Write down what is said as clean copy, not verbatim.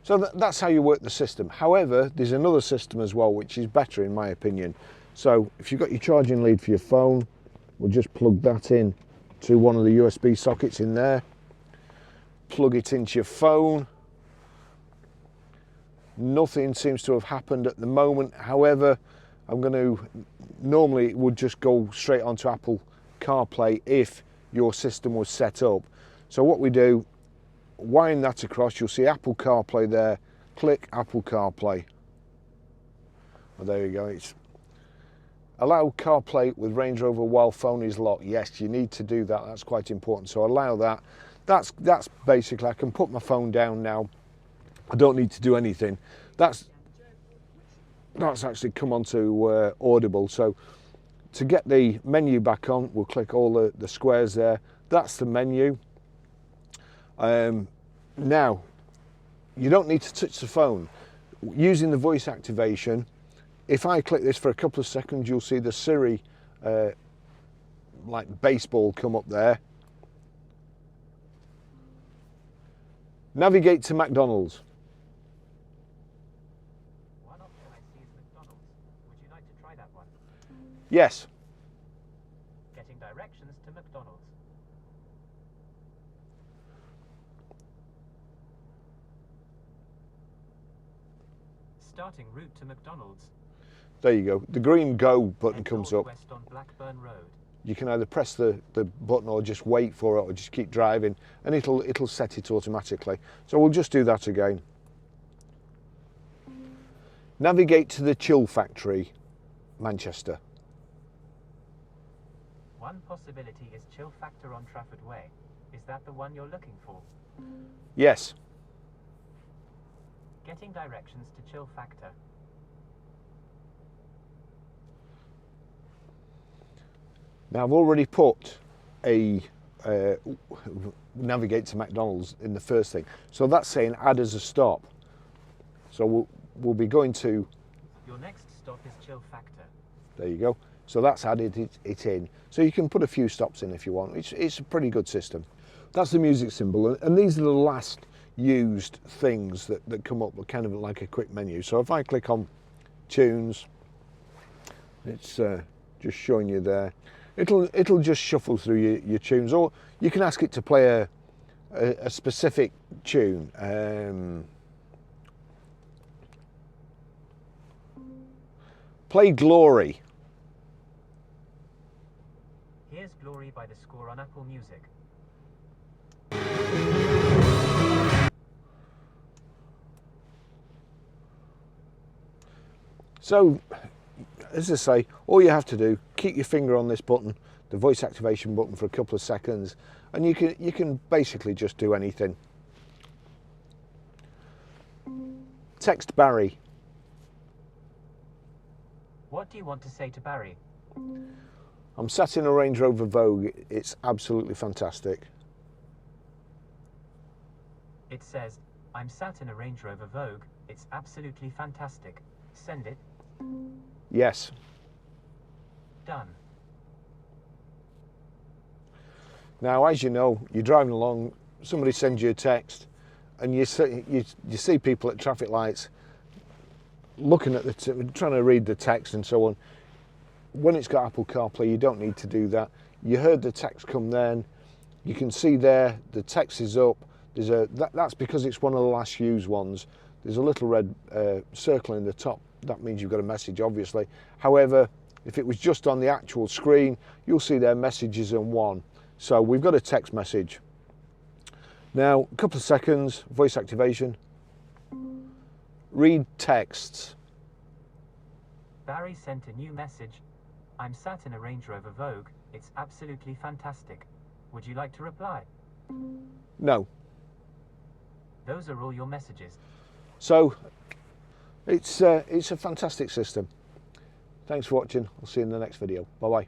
So that's how you work the system. However, there's another system as well, which is better in my opinion. So if you've got your charging lead for your phone, we'll just plug that in to one of the USB sockets in there. Plug it into your phone. Nothing seems to have happened at the moment. However, normally it would just go straight onto Apple CarPlay if your system was set up. So what we do, wind that across, you'll see Apple CarPlay there, click Apple CarPlay. Well, there you go. It's allow CarPlay with Range Rover while phone is locked. Yes, you need to do that, that's quite important. So allow that. That's basically, I can put my phone down now. I don't need to do anything. That's actually come onto Audible. So to get the menu back on, we'll click all the squares there. That's the menu. Now, you don't need to touch the phone. Using the voice activation, if I click this for a couple of seconds, you'll see the Siri like baseball come up there. Navigate to McDonald's. One option I see is McDonald's. Would you like to try that one? Yes. Getting directions to McDonald's. Starting route to McDonald's. There you go. The green go button comes up. West on Blackburn Road. You can either press the button or just wait for it or just keep driving and it'll set it automatically. So we'll just do that again. Navigate to the Chill Factory, Manchester. One possibility is Chill Factor on Trafford Way. Is that the one you're looking for? Yes. Getting directions to Chill Factor. Now I've already put a navigate to McDonald's in the first thing. So that's saying add as a stop. So we'll be going to... Your next stop is Chill Factor. There you go. So that's added it in. So you can put a few stops in if you want. It's a pretty good system. That's the music symbol. And these are the last used things that come up with kind of like a quick menu. So if I click on tunes, it's just showing you there. It'll just shuffle through your tunes, or you can ask it to play a specific tune. Play Glory. Here's Glory by The Score on Apple Music. So, as I say, all you have to do, keep your finger on this button, the voice activation button, for a couple of seconds, and you can basically just do anything. Text Barrie. What do you want to say to Barrie? I'm sat in a Range Rover Vogue. It's absolutely fantastic. It says, I'm sat in a Range Rover Vogue. It's absolutely fantastic. Send it. Yes. Done. Now, as you know, you're driving along, somebody sends you a text, and you see people at traffic lights looking at trying to read the text and so on. When it's got Apple CarPlay, you don't need to do that. You heard the text come then. You can see there the text is up. That's because it's one of the last used ones. There's a little red circle in the top. That means you've got a message, obviously. However, if it was just on the actual screen, you'll see their messages in one. So we've got a text message. Now, a couple of seconds, voice activation. Read texts. Barrie sent a new message. I'm sat in a Range Rover Vogue. It's absolutely fantastic. Would you like to reply? No. Those are all your messages. So it's a fantastic system. Thanks for watching. I'll see you in the next video. Bye bye.